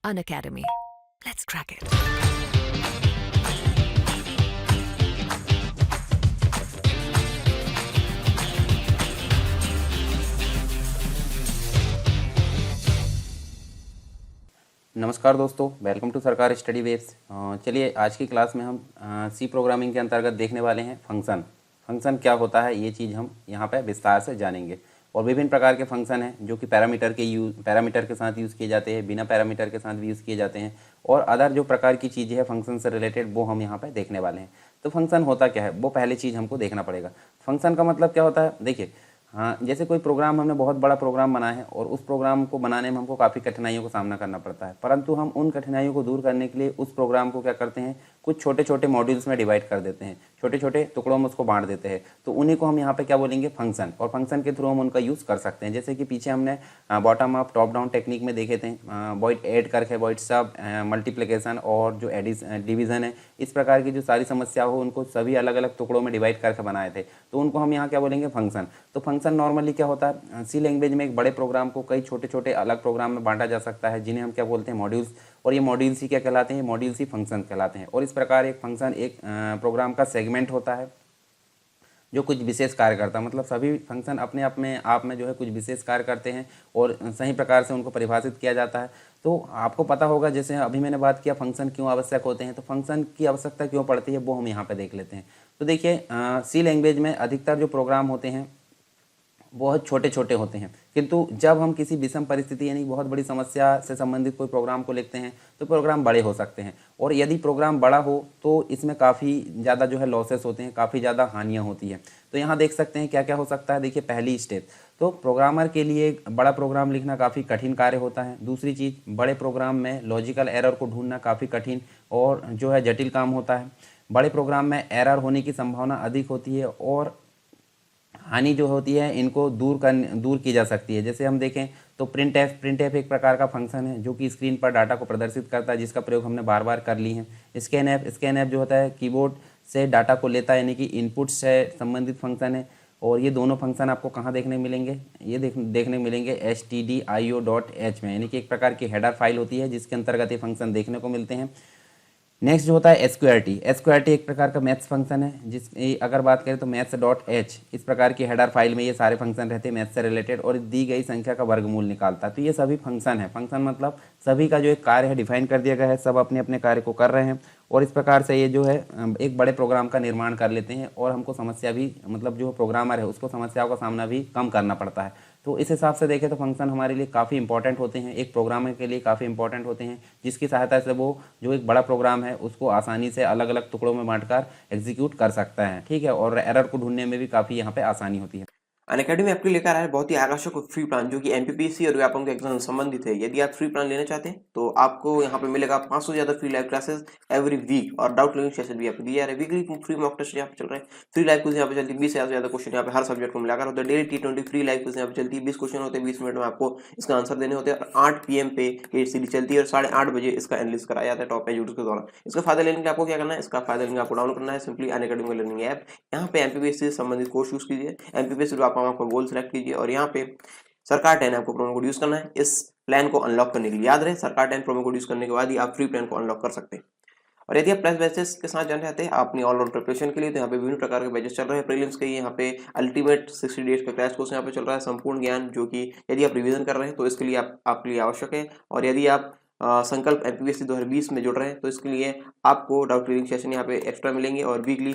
Unacademy. Let's crack it. नमस्कार दोस्तों, welcome to सरकार स्टडी वेब्स। चलिए आज की क्लास में हम सी प्रोग्रामिंग के अंतर्गत देखने वाले हैं फंक्शन। फंक्शन क्या होता है ये चीज़ हम यहाँ पर विस्तार से जानेंगे। और विभिन्न प्रकार के फंक्शन हैं जो कि पैरामीटर के साथ यूज़ किए जाते हैं, बिना पैरामीटर के साथ भी यूज़ किए जाते हैं, और अदर जो प्रकार की चीज़ें हैं फंक्शन से रिलेटेड वो हम यहाँ पर देखने वाले हैं। तो फंक्शन होता क्या है वो पहली चीज़ हमको देखना पड़ेगा। फंक्शन का मतलब क्या होता है, देखिए हाँ, जैसे कोई प्रोग्राम हमने बहुत बड़ा प्रोग्राम बनाया है और उस प्रोग्राम को बनाने में हमको काफ़ी कठिनाइयों का सामना करना पड़ता है, परंतु हम उन कठिनाइयों को दूर करने के लिए उस प्रोग्राम को क्या करते हैं, कुछ छोटे छोटे मॉड्यूल्स में डिवाइड कर देते हैं, छोटे छोटे टुकड़ों में उसको बांट देते हैं। तो उन्हीं को हम यहाँ पे क्या बोलेंगे, फंक्शन। और फंक्शन के थ्रू हम उनका यूज़ कर सकते हैं। जैसे कि पीछे हमने bottom up top down technique में देखे थे, वॉइड ऐड करके, वॉइड सब, मल्टीप्लिकेशन और जो डिवीज़न है, इस प्रकार की जो सारी समस्या हो उनको सभी अलग अलग टुकड़ों में डिवाइड करके बनाए थे। तो उनको हम यहाँ क्या बोलेंगे, फंक्शन। तो फंक्शन नॉर्मली क्या होता है, सी लैंग्वेज में एक बड़े प्रोग्राम को कई छोटे छोटे अलग प्रोग्राम में बांटा जा सकता है, जिन्हें हम क्या बोलते हैं, मॉड्यूल्स। और ये मॉड्यूल्स ही क्या कहलाते हैं, मॉड्यूल्स ही फंक्शन कहलाते हैं। और इस प्रकार एक फंक्शन एक प्रोग्राम का सेगमेंट होता है जो कुछ विशेष कार्य करता है। मतलब सभी फंक्शन अपने आप में जो है कुछ विशेष कार्य करते हैं और सही प्रकार से उनको परिभाषित किया जाता है। तो आपको पता होगा, जैसे अभी मैंने बात किया फंक्शन क्यों आवश्यक होते हैं, तो फंक्शन की आवश्यकता क्यों पड़ती है वो हम यहाँ पे देख लेते हैं। तो देखिए सी लैंग्वेज में अधिकतर जो प्रोग्राम होते हैं बहुत छोटे छोटे होते हैं, किंतु जब हम किसी विषम परिस्थिति यानी बहुत बड़ी समस्या से संबंधित कोई प्रोग्राम को लिखते हैं तो प्रोग्राम बड़े हो सकते हैं। और यदि प्रोग्राम बड़ा हो तो इसमें काफ़ी ज़्यादा जो है लॉसेस होते हैं, काफ़ी ज़्यादा हानियाँ होती हैं। तो यहाँ देख सकते हैं क्या क्या हो सकता है। देखिए पहली स्टेप, तो प्रोग्रामर के लिए एक बड़ा प्रोग्राम लिखना काफ़ी कठिन कार्य होता है। दूसरी चीज़, बड़े प्रोग्राम में लॉजिकल एरर को ढूंढना काफ़ी कठिन और जो है जटिल काम होता है। बड़े प्रोग्राम में एरर होने की संभावना अधिक होती है और हानि जो होती है इनको दूर की जा सकती है। जैसे हम देखें तो प्रिंट एफ एक प्रकार का फंक्शन है जो कि स्क्रीन पर डाटा को प्रदर्शित करता है, जिसका प्रयोग हमने बार बार कर ली है। स्कैन एफ जो होता है कीबोर्ड से डाटा को लेता है, यानी कि इनपुट से संबंधित फंक्शन है। और ये दोनों फंक्शन आपको कहाँ देखने मिलेंगे, ये देखने मिलेंगे stdio.h में, यानी कि एक प्रकार की हेडर फाइल होती है जिसके अंतर्गत ये फंक्शन देखने को मिलते हैं। नेक्स्ट जो होता है एसक्यूआरटी एक प्रकार का मैथ्स फंक्शन है, जिस अगर बात करें तो मैथ्स.h इस प्रकार की हेडर फाइल में ये सारे फंक्शन रहते हैं मैथ्स से रिलेटेड, और दी गई संख्या का वर्गमूल निकालता है। तो ये सभी फंक्शन है। फंक्शन मतलब सभी का जो एक कार्य है डिफाइन कर दिया गया है, सब अपने अपने कार्य को कर रहे हैं और इस प्रकार से ये जो है एक बड़े प्रोग्राम का निर्माण कर लेते हैं। और हमको समस्या भी, मतलब जो प्रोग्रामर है उसको समस्याओं का सामना भी कम करना पड़ता है। तो इस हिसाब से देखें तो फंक्शन हमारे लिए काफ़ी इंपॉर्टेंट होते हैं, एक प्रोग्रामर के लिए काफ़ी इंपॉर्टेंट होते हैं, जिसकी सहायता से वो जो एक बड़ा प्रोग्राम है उसको आसानी से अलग अलग टुकड़ों में बांटकर एग्जीक्यूट कर सकता है। ठीक है, और एरर को ढूंढने में भी काफ़ी यहाँ पे आसानी होती है। अनअकैडमी आपके लेकर आया है बहुत ही आकर्षक फ्री प्लान जो कि एमपीपीएससी और व्यापम के एग्जाम से संबंधित है। यदि आप फ्री प्लान लेना चाहते हैं तो आपको यहाँ पे मिलेगा 500 से ज्यादा free live classes every week और डाउट क्लियरिंग सेशन भी आपको दिया जा रहा है। वीकली फ्री मॉक टेस्ट यहाँ पे चल रहे हैं, फ्री लाइव क्विज यहाँ पे चलती है, 20,000 से ज्यादा क्वेश्चन यहाँ पे हर सब्जेक्ट को मिलाकर होता है। Daily T20 free live quiz यहाँ पे चलती है, 20 क्वेश्चन होते हैं, 20 मिनट में आपको इसका आंसर देने होते हैं और 8 PM पे ये सीरीज चलती है और 8:30 बजे इसका एनालिसिस कराया जाता है टॉप एजुकेटर्स के द्वारा। इसका फायदा लेने के लिए आपको क्या करना है, इसका फायदा लेने आपको डाउनलोड करना है सिंपली अनअकैडमी का लर्निंग ऐप। यहाँ पे एमपीपीएससी से संबंधित कोर्स यूज कीजिए, एमपीपीएससी आपका गोल सेलेक्ट कीजिए और यहाँ पे सरकार 10 आपको प्रोमो कोड यूज करना है इस प्लान को अनलॉक करने के लिए। याद रहे सरकार 10 प्रोमो कोड यूज करने के बाद ही आप फ्री प्लान को अनलॉक कर सकते हैं। और यदि आप प्लस बैचेस के साथ जाना चाहते हैं अपनी ऑलराउंड प्रिपरेशन के लिए तो यहाँ पे विभिन्न प्रकार के बैचेस चल रहे हैं। प्रीलिम्स के यहाँ पे अल्टीमेट 60 डेज का क्रैश कोर्स यहाँ पे चल रहा है, संपूर्ण ज्ञान, जो कि यदि आप रिवीजन कर रहे हैं तो इसके लिए आपके लिए आवश्यक है। और यदि आप संकल्प एमपीपीएससी 2020 में जुड़ रहे हैं तो इसके लिए आपको डाउट क्लियरिंग सेशन यहाँ पे एक्स्ट्रा मिलेंगे और वीकली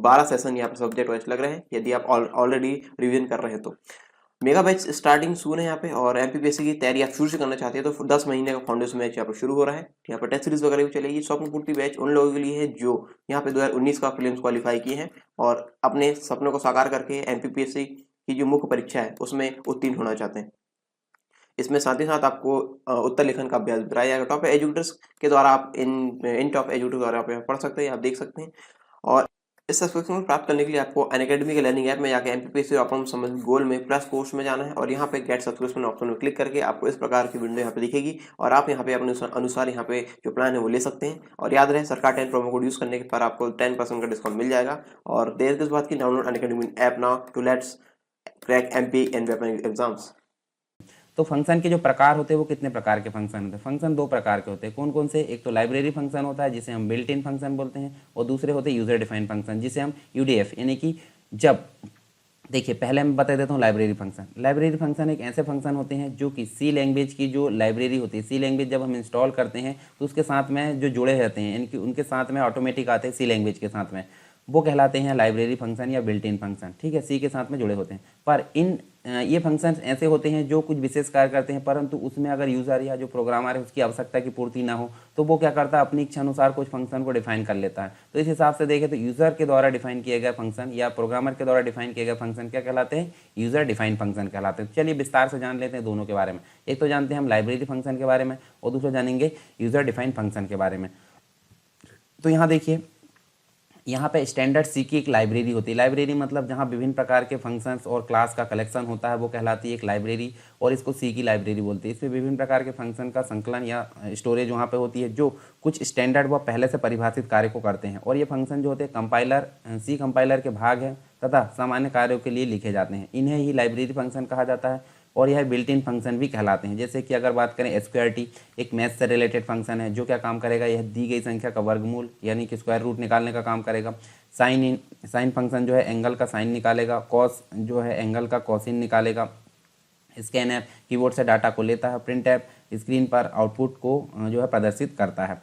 12 सेशन यहाँ पे सब्जेक्ट वाइज लग रहे हैं यदि आप ऑलरेडी रिवीजन कर रहे हैं तो। मेगा बैच स्टार्टिंग सून है यहाँ पे और एमपीपीएससी की तैयारी आप शुरू से करना चाहते हैं तो 10 महीने का फाउंडेशन बैच यहाँ पर शुरू हो रहा है। यहाँ पर टेस्ट सीरीज वगैरह भी चलेगी। स्वप्न पूर्ति बैच उन लोगों के लिए है जो यहाँ पे 2019 का प्रीलिम्स क्वालिफाई किए हैं और अपने सपनों को साकार करके एमपीपीएससी की जो मुख्य परीक्षा है उसमें उत्तीर्ण होना चाहते हैं। इसमें साथ ही साथ आपको उत्तर लेखन का अभ्यास कराया जाएगा। टॉप एजुकेटर्स के द्वारा आप इन टॉप एजुकेटर द्वारा आप पढ़ सकते हैं, आप देख सकते हैं। और इस सब्सक्रिप्शन को प्राप्त करने के लिए आपको अनअकैडमी के लर्निंग ऐप में जाकर एमपीपीएससी और अपना संबंधित गोल में प्लस कोर्स में जाना है और यहाँ पे गेट सब्सक्रिप्शन ऑप्शन में क्लिक करके आपको इस प्रकार की विंडो यहाँ पे दिखेगी और आप यहाँ पे अपने अनुसार यहाँ पे जो प्लान है वो ले सकते हैं। और याद रहे सरकार 10 प्रोमो कोड यूज करने पर आपको 10% का डिस्काउंट मिल जाएगा। और देर किस बात की, download Unacademy app now to let's crack MP and Vyapam exams. तो फंक्शन के जो प्रकार होते हैं वो कितने प्रकार के फंक्शन होते हैं? फंक्शन दो प्रकार के होते हैं। कौन कौन से? एक तो लाइब्रेरी फंक्शन होता है जिसे हम बिल्ट इन फंक्शन बोलते हैं, और दूसरे होते हैं यूजर डिफाइंड फंक्शन जिसे हम यूडीएफ, यानी कि जब देखिए पहले मैं बता देता हूँ लाइब्रेरी फंक्शन। लाइब्रेरी फंक्शन एक ऐसे फंक्शन होते हैं जो कि सी लैंग्वेज की जो लाइब्रेरी होती है, सी लैंग्वेज जब हम इंस्टॉल करते हैं तो उसके साथ में जो जुड़े रहते हैं, यानी कि उनके साथ में ऑटोमेटिक आते हैं सी लैंग्वेज के साथ में, वो कहलाते हैं लाइब्रेरी फंक्शन या बिल्ट इन फंक्शन। ठीक है, सी के साथ में जुड़े होते हैं। पर ये फंक्शन ऐसे होते हैं जो कुछ विशेष कार्य करते हैं, परंतु उसमें अगर यूज़र या जो प्रोग्रामर है उसकी आवश्यकता की पूर्ति ना हो तो वो क्या करता है, अपनी इच्छा अनुसार कुछ फंक्शन को डिफाइन कर लेता है। तो इस हिसाब से देखें तो यूज़र के द्वारा डिफाइन किए गए फंक्शन या प्रोग्रामर के द्वारा डिफाइन किए गए फंक्शन क्या कहलाते हैं? यूज़र डिफाइन फंक्शन कहलाते हैं। चलिए विस्तार से जान लेते हैं दोनों के बारे में। एक तो जानते हैं हम लाइब्रेरी फंक्शन के बारे में और दूसरा जानेंगे यूज़र डिफाइन फंक्शन के बारे में। तो यहाँ देखिए, यहाँ पे स्टैंडर्ड सी की एक लाइब्रेरी होती है। लाइब्रेरी मतलब जहाँ विभिन्न प्रकार के फंक्शंस और क्लास का कलेक्शन होता है वो कहलाती है एक लाइब्रेरी, और इसको सी की लाइब्रेरी बोलते हैं। इसमें विभिन्न प्रकार के फंक्शन का संकलन या स्टोरेज वहाँ पे होती है जो कुछ स्टैंडर्ड व पहले से परिभाषित कार्य को करते हैं, और ये फंक्शन जो होते हैं कंपाइलर सी कंपाइलर के भाग हैं तथा सामान्य कार्यों के लिए लिखे जाते हैं। इन्हें ही लाइब्रेरी फंक्शन कहा जाता है, और यह बिल्ट इन फंक्शन भी कहलाते हैं। जैसे कि अगर बात करें SQRT, एक मैथ से रिलेटेड फंक्शन है जो क्या काम करेगा, यह दी गई संख्या का वर्गमूल यानी कि स्क्वायर रूट निकालने का काम करेगा। साइन फंक्शन जो है एंगल का साइन निकालेगा। कॉस जो है एंगल का कॉसिन निकालेगा। स्कैन ऐप कीबोर्ड से डाटा को लेता है। प्रिंट ऐप स्क्रीन पर आउटपुट को जो है प्रदर्शित करता है।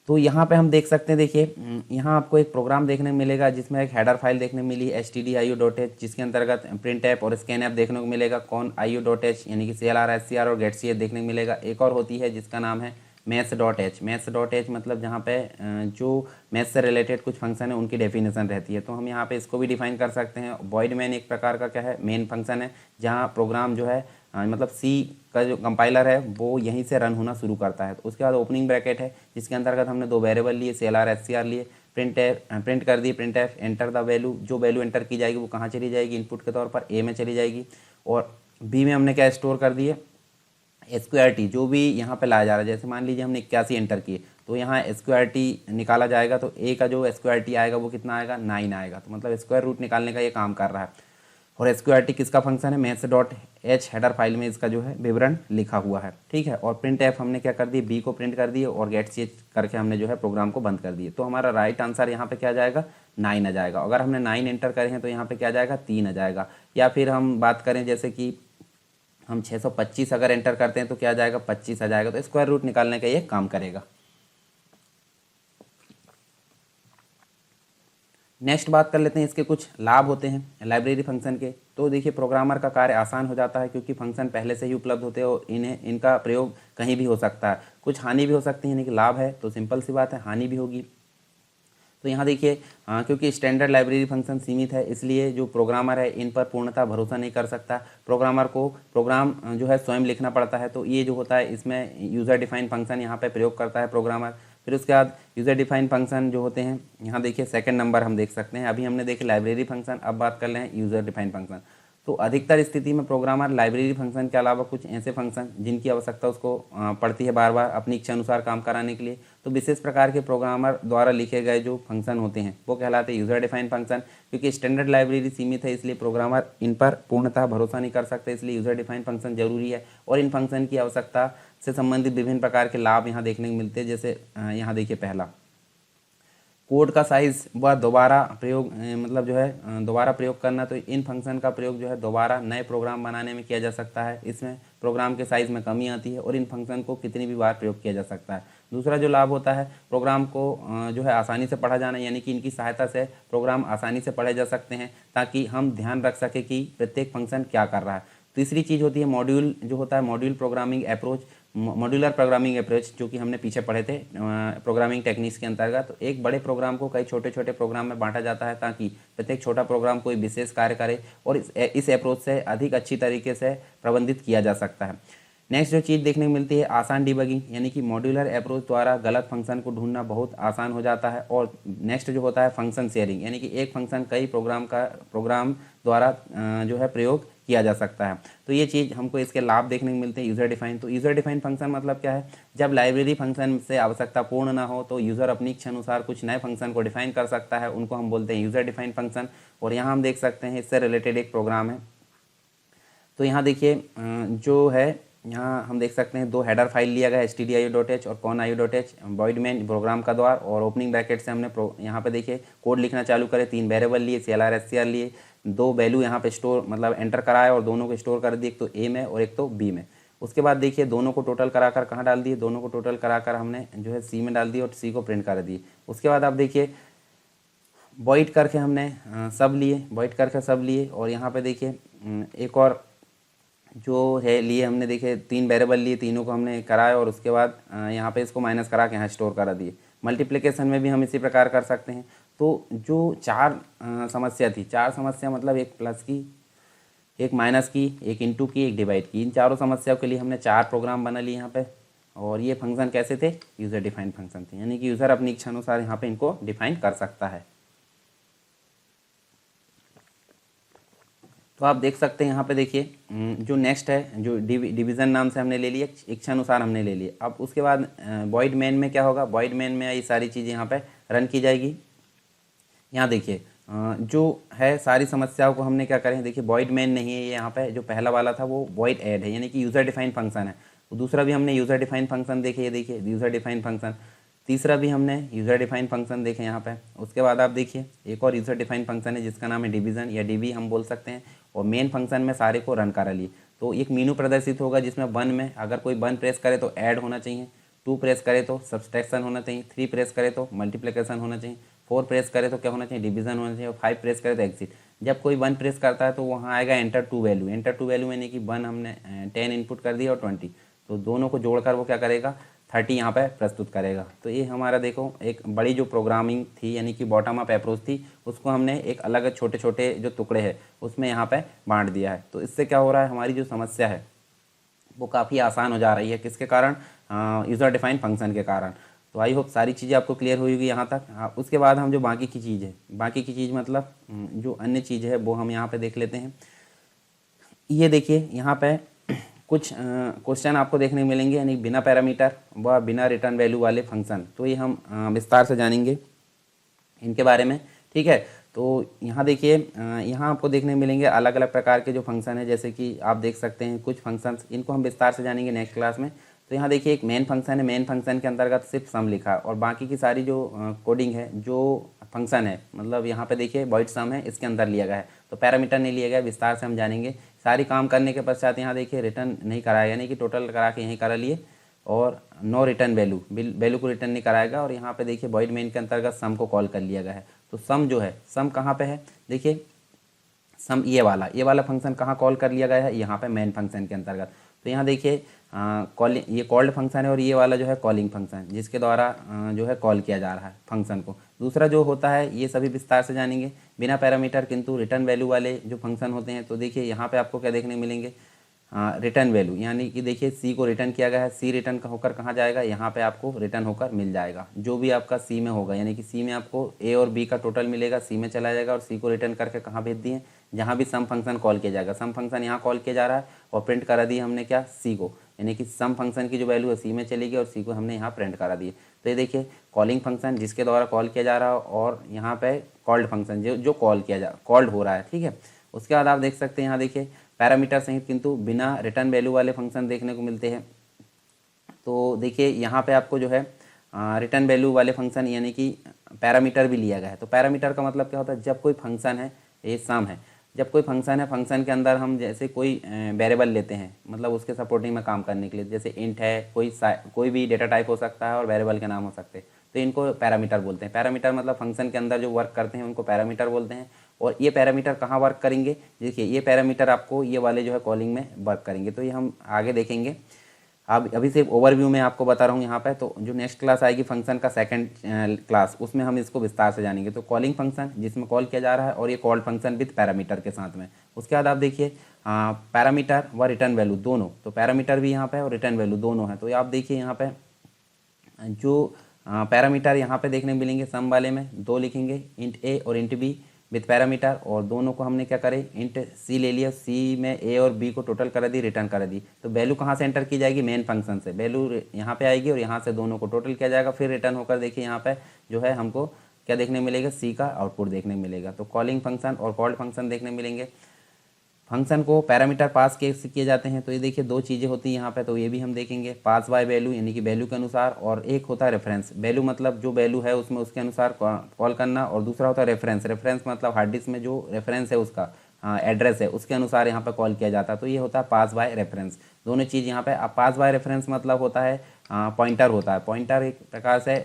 तो यहाँ पे हम देख सकते हैं, देखिए यहाँ आपको एक प्रोग्राम देखने को मिलेगा जिसमें एक हेडर फाइल देखने को मिली stdio.h, जिसके अंतर्गत प्रिंट ऐप और स्कैन ऐप देखने को मिलेगा। conio.h यानी कि CLR SCR और getch देखने को मिलेगा। एक और होती है जिसका नाम है maths.h। maths.h मतलब जहाँ पे जो मैथ्स से रिलेटेड कुछ फंक्शन है उनकी डेफिनेशन रहती है। तो हम यहाँ पे इसको भी डिफाइन कर सकते हैं। वॉइड मैन एक प्रकार का क्या है, मेन फंक्शन है, जहाँ प्रोग्राम जो है मतलब सी का जो कंपाइलर है वो यहीं से रन होना शुरू करता है। तो उसके बाद ओपनिंग ब्रैकेट है जिसके अंतर्गत हमने दो वेरिएबल लिए, CLR SCR लिए। प्रिंट कर दी printf enter the value. जो वैल्यू एंटर की जाएगी वो कहाँ चली जाएगी, इनपुट के तौर पर ए में चली जाएगी। और बी में हमने क्या स्टोर कर दिए, SQRT जो भी यहाँ पे लाया जा रहा है। जैसे मान लीजिए हमने 81 एंटर किए तो यहाँ SQRT निकाला जाएगा, तो ए का जो SQRT आएगा वो कितना आएगा, 9 आएगा। तो मतलब स्क्वायर रूट निकालने का ये काम कर रहा है। और SQRT किसका फंक्शन है, maths.h हेडर फाइल में इसका जो है विवरण लिखा हुआ है। ठीक है, और प्रिंट एफ हमने क्या कर दी, बी को प्रिंट कर दिए और getch करके हमने जो है प्रोग्राम को बंद कर दिए। तो हमारा राइट आंसर यहाँ पे क्या जाएगा, 9 आ जाएगा। अगर हमने 9 एंटर करे हैं तो यहाँ पे क्या जाएगा, 3 आ जाएगा। या फिर हम बात करें जैसे कि हम 625 अगर एंटर करते हैं तो क्या जाएगा, 25 आ जाएगा। तो स्क्वायर रूट निकालने का ये काम करेगा। नेक्स्ट बात कर लेते हैं इसके कुछ लाभ होते हैं लाइब्रेरी फंक्शन के। तो देखिए प्रोग्रामर का कार्य आसान हो जाता है क्योंकि फंक्शन पहले से ही उपलब्ध होते हैं और इनका प्रयोग कहीं भी हो सकता है। कुछ हानि भी हो सकती है, यानी कि लाभ है तो सिंपल सी बात है, हानि भी होगी। तो यहाँ देखिए क्योंकि स्टैंडर्ड लाइब्रेरी फंक्शन सीमित है इसलिए जो प्रोग्रामर है इन पर पूर्णतः भरोसा नहीं कर सकता। प्रोग्रामर को प्रोग्राम जो है स्वयं लिखना पड़ता है। तो ये जो होता है इसमें यूज़र डिफाइन फंक्शन यहाँ पे प्रयोग करता है प्रोग्रामर। फिर उसके बाद यूज़र डिफाइन फंक्शन जो होते हैं, यहाँ देखिए सेकंड नंबर हम देख सकते हैं। अभी हमने देखे लाइब्रेरी फंक्शन, अब बात कर रहे हैं यूज़र डिफाइन फंक्शन। तो अधिकतर स्थिति में प्रोग्रामर लाइब्रेरी फंक्शन के अलावा कुछ ऐसे फंक्शन जिनकी आवश्यक्ता उसको पड़ती है बार बार अपनी इच्छा अनुसार काम कराने के लिए, तो विशेष प्रकार के प्रोग्रामर द्वारा लिखे गए जो फंक्शन होते हैं वो कहलाते हैं यूज़र डिफाइन फंक्शन। क्योंकि स्टैंडर्ड लाइब्रेरी सीमित है इसलिए प्रोग्रामर इन पर पूर्णतः भरोसा नहीं कर सकते, इसलिए यूज़र डिफाइन फंक्शन जरूरी है। और इन फंक्शन की आवश्यकता से संबंधित विभिन्न प्रकार के लाभ यहाँ देखने को मिलते हैं। जैसे यहाँ देखिए पहला, कोड का साइज़ व दोबारा प्रयोग मतलब जो है दोबारा प्रयोग करना। तो इन फंक्शन का प्रयोग जो है दोबारा नए प्रोग्राम बनाने में किया जा सकता है। इसमें प्रोग्राम के साइज़ में कमी आती है और इन फंक्शन को कितनी भी बार प्रयोग किया जा सकता है। दूसरा जो लाभ होता है प्रोग्राम को जो है आसानी से पढ़ा जाना, यानी कि इनकी सहायता से प्रोग्राम आसानी से पढ़े जा सकते हैं ताकि हम ध्यान रख सकें कि प्रत्येक फंक्शन क्या कर रहा है। तीसरी चीज़ होती है मॉड्यूल, जो होता है module programming approach, modular programming approach, जो कि हमने पीछे पढ़े थे प्रोग्रामिंग टेक्निक्स के अंतर्गत। तो एक बड़े प्रोग्राम को कई छोटे छोटे प्रोग्राम में बांटा जाता है ताकि प्रत्येक छोटा प्रोग्राम कोई विशेष कार्य करे और इस अप्रोच से अधिक अच्छी तरीके से प्रबंधित किया जा सकता है। नेक्स्ट जो चीज़ देखने को मिलती है आसान डिबगिंग, यानी कि मॉड्यूलर अप्रोच द्वारा गलत फंक्शन को ढूंढना बहुत आसान हो जाता है। और नेक्स्ट जो होता है फंक्शन शेयरिंग, यानी कि एक फंक्शन कई प्रोग्राम द्वारा जो है प्रयोग किया जा सकता है। तो ये चीज़ हमको इसके लाभ देखने को मिलते हैं यूज़र डिफाइन। तो यूज़र डिफाइन फंक्शन मतलब क्या है, जब लाइब्रेरी फंक्शन से आवश्यकता पूर्ण ना हो तो यूज़र अपनी इच्छा अनुसार कुछ नए फंक्शन को डिफाइन कर सकता है, उनको हम बोलते हैं यूज़र डिफाइन फंक्शन। और यहाँ हम देख सकते हैं इससे रिलेटेड एक प्रोग्राम है। तो यहाँ देखिए जो है यहाँ हम देख सकते हैं 2 हेडर फाइल लिया गया है stdio.h और con.io.h, वॉइड मेन प्रोग्राम का द्वार, और ओपनिंग ब्रैकेट से हमने यहाँ पे देखिए कोड लिखना चालू करे, 3 वेरिएबल लिए CLR SCR लिए, 2 वैल्यू यहाँ पे स्टोर मतलब एंटर कराया और दोनों को स्टोर कर दिए, एक तो ए में और एक तो बी में। उसके बाद देखिए दोनों को टोटल कराकर कहाँ डाल दिए, दोनों को टोटल कराकर हमने जो है सी में डाल दिए और सी को प्रिंट कर दिए। उसके बाद आप देखिए वॉइड करके हमने सब लिए, वॉइड करके सब लिए, और यहाँ पे देखिए एक और जो है लिए हमने देखिए 3 वेरिएबल लिए, तीनों को हमने कराया और उसके बाद यहाँ पे इसको माइनस करा के यहाँ स्टोर करा दिए। मल्टीप्लिकेशन में भी हम इसी प्रकार कर सकते हैं। तो जो 4 समस्या थी, 4 समस्या मतलब एक प्लस की, एक माइनस की, एक इंटू की, एक डिवाइड की, इन चारों समस्याओं के लिए हमने 4 प्रोग्राम बना लिए यहाँ पे। और ये फंक्शन कैसे थे, यूज़र डिफाइंड फंक्शन थे, यानी कि यूज़र अपनी इच्छा अनुसार यहाँ पे इनको डिफाइन कर सकता है। तो आप देख सकते हैं यहाँ पे देखिए जो नेक्स्ट है, जो डिवीज़न नाम से हमने ले लिया, इच्छा अनुसार हमने ले लिया। अब उसके बाद वॉइड मेन में क्या होगा, वॉइड मेन में ये सारी चीज़ें यहाँ पे रन की जाएगी। यहाँ देखिए जो है सारी समस्याओं को हमने क्या करें, देखिए वॉइड मेन नहीं है ये, यहाँ पे जो पहला वाला था वो वॉइड ऐड है, यानी कि यूज़र डिफाइंड फंक्शन है। दूसरा भी हमने यूज़र डिफाइंड फंक्शन देखे, ये देखिए यूज़र डिफाइंड फंक्शन। तीसरा भी हमने यूज़र डिफाइंड फंक्शन देखे यहाँ पे। उसके बाद आप देखिए एक और यूज़र डिफाइंड फंक्शन है जिसका नाम है डिवीज़न या डीबी हम बोल सकते हैं, और मेन फंक्शन में सारे को रन करा लिए। तो एक मीनू प्रदर्शित होगा जिसमें 1 में अगर कोई 1 प्रेस करे तो ऐड होना चाहिए, 2 प्रेस करे तो सब्सट्रैक्शन होना चाहिए, 3 प्रेस करे तो मल्टीप्लिकेशन होना चाहिए, 4 प्रेस करे तो क्या होना चाहिए, डिवीज़न होना चाहिए, और 5 प्रेस करे तो एग्जिट। जब कोई 1 प्रेस करता है तो वहाँ आएगा enter to value. Enter to value यानी कि 1 हमने 10 इनपुट कर दिया और 20, तो दोनों को जोड़कर वो क्या करेगा, 30 यहाँ पे प्रस्तुत करेगा। तो ये हमारा देखो एक बड़ी जो प्रोग्रामिंग थी, यानी कि बॉटम अप अप्रोच थी, उसको हमने एक अलग छोटे छोटे जो टुकड़े हैं उसमें यहाँ पे बांट दिया है। तो इससे क्या हो रहा है, हमारी जो समस्या है वो काफ़ी आसान हो जा रही है। किसके कारण, यूज़र डिफाइंड फंक्शन के कारण। तो आई होप सारी चीज़ें आपको क्लियर हुई होगी यहाँ तक। उसके बाद हम जो बाकी की चीज़ है, बाकी की चीज़ मतलब जो अन्य चीज़ है वो हम यहाँ पे देख लेते हैं। ये देखिए यहाँ पे कुछ क्वेश्चन आपको देखने को मिलेंगे, यानी बिना पैरामीटर व बिना रिटर्न वैल्यू वाले फंक्शन। तो ये हम विस्तार से जानेंगे इनके बारे में, ठीक है। तो यहाँ देखिए यहाँ आपको देखने मिलेंगे अलग अलग प्रकार के जो फंक्शन है, जैसे कि आप देख सकते हैं कुछ फंक्शंस, इनको हम विस्तार से जानेंगे नेक्स्ट क्लास में। तो यहाँ देखिए एक मेन फंक्शन है, मेन फंक्शन के अंतर्गत सिर्फ सम लिखा है, और बाकी की सारी जो कोडिंग है, जो फंक्शन है, मतलब यहाँ पे देखिए वॉइड सम है, इसके अंदर लिया गया है, तो पैरामीटर नहीं लिया गया। विस्तार से हम जानेंगे। सारी काम करने के पश्चात यहाँ देखिए रिटर्न नहीं कराया, यानी कि टोटल करा के यहीं करा लिए, और नो रिटर्न वैल्यू, वैल्यू को रिटर्न नहीं कराएगा। और यहाँ पे देखिए वॉइड मेन के अंतर्गत सम को कॉल कर लिया गया है। तो सम जो है, सम कहाँ पे है, देखिए सम ये वाला फंक्शन कहाँ कॉल कर लिया गया है, यहाँ पे मेन फंक्शन के अंतर्गत। तो यहाँ देखिए कॉलिंग, ये कॉल्ड फंक्शन है, और ये वाला जो है कॉलिंग फंक्शन, जिसके द्वारा जो है कॉल किया जा रहा है फंक्शन को। दूसरा जो होता है, ये सभी विस्तार से जानेंगे, बिना पैरामीटर किंतु रिटर्न वैल्यू वाले जो फंक्शन होते हैं। तो देखिए यहाँ पे आपको क्या देखने मिलेंगे, रिटर्न वैल्यू, यानी कि देखिए सी को रिटर्न किया गया है, सी रिटर्न होकर कहाँ जाएगा, यहाँ पे आपको रिटर्न होकर मिल जाएगा जो भी आपका सी में होगा, यानी कि सी में आपको ए और बी का टोटल मिलेगा, सी में चला जाएगा, और सी को रिटर्न करके कहाँ भेज दिए, जहाँ भी सम फंक्शन कॉल किया जाएगा। सम फंक्शन यहाँ कॉल किया जा रहा है, और प्रिंट करा दिए हमने क्या, सी को, यानी कि सम फंक्शन की जो वैल्यू है सी में चलेगी, और सी को हमने यहाँ प्रिंट करा दिए। तो ये देखिए कॉलिंग फंक्शन जिसके द्वारा कॉल किया जा रहा है, और यहाँ पे कॉल्ड फंक्शन जो कॉल्ड हो रहा है, ठीक है। उसके बाद आप देख सकते हैं यहाँ देखिए पैरामीटर सहित किंतु बिना रिटर्न वैल्यू वाले फंक्शन देखने को मिलते हैं। तो देखिए यहाँ पे आपको जो है रिटर्न वैल्यू वाले फंक्शन, यानी कि पैरामीटर भी लिया गया है। तो पैरामीटर का मतलब क्या होता है, जब कोई फंक्शन है, ये सम है, जब कोई फंक्शन है, फंक्शन के अंदर हम जैसे कोई वेरिएबल लेते हैं, मतलब उसके सपोर्टिंग में काम करने के लिए, जैसे इंट है, कोई भी डेटा टाइप हो सकता है, और वेरिएबल के नाम हो सकते हैं, तो इनको पैरामीटर बोलते हैं। पैरामीटर मतलब फंक्शन के अंदर जो वर्क करते हैं उनको पैरामीटर बोलते हैं। और ये पैरामीटर कहाँ वर्क करेंगे, देखिए ये पैरामीटर आपको ये वाले जो है कॉलिंग में वर्क करेंगे। तो ये हम आगे देखेंगे। अब अभी सिर्फ ओवरव्यू में आपको बता रहा हूँ यहाँ पे। तो जो नेक्स्ट क्लास आएगी फंक्शन का सेकंड क्लास, उसमें हम इसको विस्तार से जानेंगे। तो कॉलिंग फंक्शन जिसमें कॉल किया जा रहा है, और ये कॉल्ड फंक्शन विद पैरामीटर के साथ में। उसके बाद आप देखिए पैरामीटर व रिटर्न वैल्यू दोनों, तो पैरामीटर भी यहाँ पे और रिटर्न वैल्यू दोनों है। तो आप देखिए यहाँ पे जो पैरामीटर यहाँ पे देखने मिलेंगे, सम वाले में 2 लिखेंगे, इंट ए और इंट बी विथ पैरामीटर, और दोनों को हमने क्या करे, इंट सी ले लिया, सी में ए और बी को टोटल कर दी, रिटर्न कर दी। तो वैल्यू कहाँ से एंटर की जाएगी, मेन फंक्शन से वैल्यू यहाँ पे आएगी, और यहाँ से दोनों को टोटल किया जाएगा, फिर रिटर्न होकर देखिए यहाँ पे जो है हमको क्या देखने मिलेगा, सी का आउटपुट देखने मिलेगा। तो कॉलिंग फंक्शन और कॉल्ड फंक्शन देखने मिलेंगे। फंक्शन को पैरामीटर पास कैसे किए जाते हैं, तो ये देखिए दो चीज़ें होती हैं यहाँ पे, तो ये भी हम देखेंगे। पास बाय वैल्यू यानी कि वैल्यू के अनुसार, और एक होता है रेफरेंस। वैल्यू मतलब जो वैल्यू है उसमें उसके अनुसार कॉल करना, और दूसरा होता है रेफरेंस। रेफरेंस मतलब हार्ड डिस्क में जो रेफरेंस है उसका एड्रेस है उसके अनुसार यहाँ पे कॉल किया जाता है, तो ये होता है पास बाय रेफरेंस। दोनों चीज़ यहाँ पे। अब पास बाय रेफरेंस मतलब होता है पॉइंटर होता है। पॉइंटर एक प्रकार से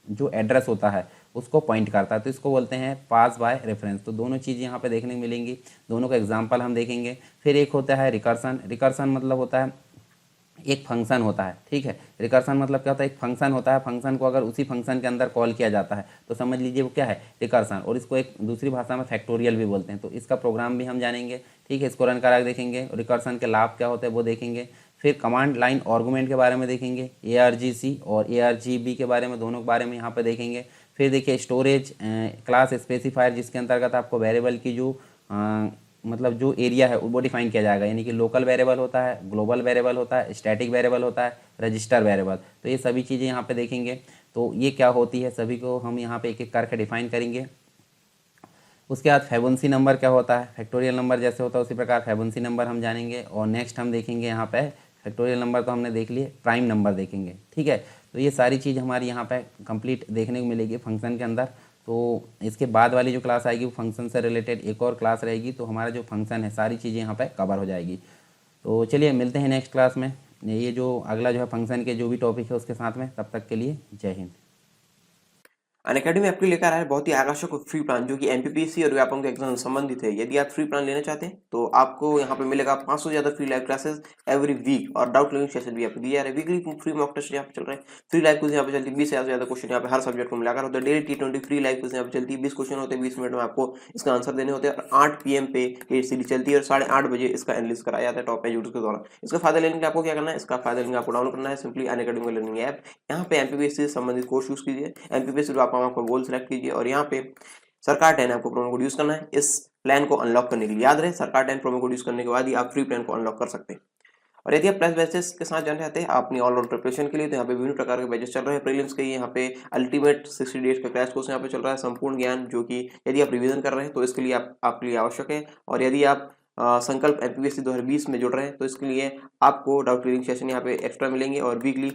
जो एड्रेस होता है उसको पॉइंट करता है, तो इसको बोलते हैं पास बाय रेफरेंस। तो दोनों चीज़ यहाँ पे देखने को मिलेंगी, दोनों का एग्जांपल हम देखेंगे। फिर एक होता है रिकर्सन। रिकर्सन मतलब होता है एक फंक्शन होता है, ठीक है। रिकर्सन मतलब क्या होता है, एक फंक्शन होता है, फंक्शन को अगर उसी फंक्शन के अंदर कॉल किया जाता है तो समझ लीजिए वो क्या है, रिकर्सन। और इसको एक दूसरी भाषा में फैक्टोरियल भी बोलते हैं। तो इसका प्रोग्राम भी हम जानेंगे, ठीक है। इसको रन करा के देखेंगे, रिकर्सन के लाभ क्या होते हैं वो देखेंगे। फिर कमांड लाइन आर्गुमेंट के बारे में देखेंगे, ARGC और ARGB के बारे में, दोनों के बारे में यहाँ पर देखेंगे। फिर देखिए स्टोरेज क्लास स्पेसिफायर, जिसके अंतर्गत आपको वेरिएबल की जो मतलब जो एरिया है वो डिफाइन किया जाएगा, यानी कि लोकल वेरिएबल होता है, ग्लोबल वेरिएबल होता है, स्टैटिक वेरिएबल होता है, रजिस्टर वेरिएबल। तो ये सभी चीज़ें यहाँ पे देखेंगे। तो ये क्या होती है सभी को हम यहाँ पे एक एक करके डिफाइन करेंगे। उसके बाद फेबोंसी नंबर क्या होता है, फैक्टोरियल नंबर जैसे होता है उसी प्रकार फेबोंसी नंबर हम जानेंगे। और नेक्स्ट हम देखेंगे यहाँ पे फैक्टोरियल नंबर तो हमने देख लिए, प्राइम नंबर देखेंगे, ठीक है। तो ये सारी चीज़ हमारी यहाँ पे कंप्लीट देखने को मिलेगी फंक्शन के अंदर। तो इसके बाद वाली जो क्लास आएगी वो फंक्शन से रिलेटेड एक और क्लास रहेगी, तो हमारा जो फंक्शन है सारी चीज़ें यहाँ पे कवर हो जाएगी। तो चलिए मिलते हैं नेक्स्ट क्लास में, ये जो अगला जो है फंक्शन के जो भी टॉपिक है उसके साथ में। तब तक के लिए जय हिंद। अनअकैडमी आपके लेकर आया है बहुत ही आकर्षक फ्री प्लान जो कि एमपीपीएससी और व्यापम के एग्जाम से संबंधित है। यदि आप फ्री प्लान लेना चाहते हैं तो आपको यहाँ पे मिलेगा 500 से ज्यादा free live classes every week, और डाउट क्लियरिंग सेशन भी आपको दिया जा रहा है। वीकली फ्री मॉक टेस्ट यहाँ पे चल रहे हैं, फ्री लाइव क्विज यहाँ पे चलती है, 20 से ज्यादा क्वेश्चन यहाँ पे हर सब्जेक्ट को मिलाकर होता है। Daily T20 free live quiz यहाँ पे चलती है, 20 क्वेश्चन होते हैं, 20 मिनट में आपको इसका आंसर देने होते हैं। और 8 PM पे ये सीरीज चलती है और 8:30 बजे इसका एनालिसिस कराया जाता है टॉप एजुकेटर्स के द्वारा। इसका फायदा लेने के लिए आपको क्या करना है, इसका फायदा लेने आपको डाउनलोड करना है सिंपली अनअकैडमी का लर्निंग ऐप। यहाँ पे एमपीपीएससी से संबंधित कोर्स यूज कीजिए, एमपीपीएससी आपका गोल सेलेक्ट कीजिए, और यहाँ पे सरकार 10 आपको प्रोमो कोड यूज करना है इस प्लान को अनलॉक करने के लिए। याद रहे सरकार 10 प्रोमो कोड यूज करने के बाद ही आप फ्री प्लान को अनलॉक कर सकते हैं। और यदि आप प्लस बैचेस के साथ जाना चाहते हैं अपनी ऑलराउंड प्रिपरेशन के लिए, तो यहाँ पे विभिन्न प्रकार के बैचेस चल रहे हैं। प्रीलिम्स के यहाँ पे अल्टीमेट 60 डेज का क्रैश कोर्स यहाँ पे चल रहा है, संपूर्ण ज्ञान, जो कि यदि आप रिवीजन कर रहे हैं तो इसके लिए आपके लिए आवश्यक है। और यदि आप संकल्प एमपीपीएससी 2020 में जुड़ रहे हैं तो इसके लिए आपको डाउट क्लियरिंग सेशन यहाँ पे एक्स्ट्रा मिलेंगे, और वीकली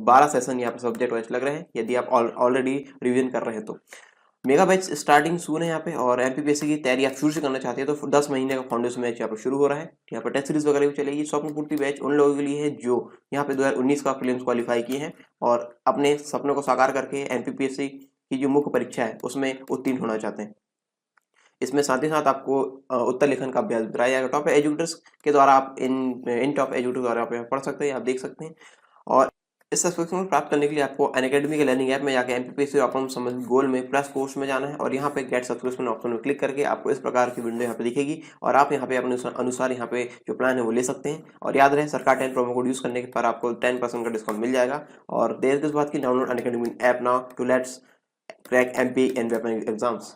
12 सेशन यहाँ पे सब्जेक्ट वाइज लग रहे हैं यदि आप ऑलरेडी रिवीजन कर रहे हैं तो। मेगा बैच स्टार्टिंग सून है यहाँ पे, और एमपीपीएससी की तैयारी आप शुरू से करना चाहते हैं तो 10 महीने का फाउंडेशन बैच यहाँ पे शुरू हो रहा है। यहाँ पे टेस्ट सीरीज वगैरह भी चलेगी। स्वप्न पूर्ति बैच उन लोगों के लिए है जो यहाँ पे 2019 का प्रीलिम्स क्वालिफाई किए हैं और अपने सपनों को साकार करके एमपीपीएससी की जो मुख्य परीक्षा है उसमें उत्तीर्ण होना चाहते हैं। इसमें साथ ही साथ आपको उत्तर लेखन का अभ्यास कराया जाएगा टॉप एजुकेटर्स के द्वारा। आप इन टॉप एजुकेटर्स द्वारा आप पढ़ सकते हैं, आप देख सकते हैं। और इस सब्सक्रिप्शन को प्राप्त करने के लिए आपको अनअकैडमी के लर्निंग ऐप में जाकर एमपीपीएससी और अपना संबंधित गोल में प्लस कोर्स में जाना है, और यहाँ पे गेट सब्सक्रिप्शन ऑप्शन में क्लिक करके आपको इस प्रकार की विंडो यहाँ पे दिखेगी, और आप यहाँ पे अपने अनुसार यहाँ पे जो प्लान है वो ले सकते हैं। और याद रहे सरकार 10 प्रोमो कोड यूज करने पर आपको 10% का डिस्काउंट मिल जाएगा। और देर किस बात की, download Unacademy app now to let's crack MP and Vyapam exams.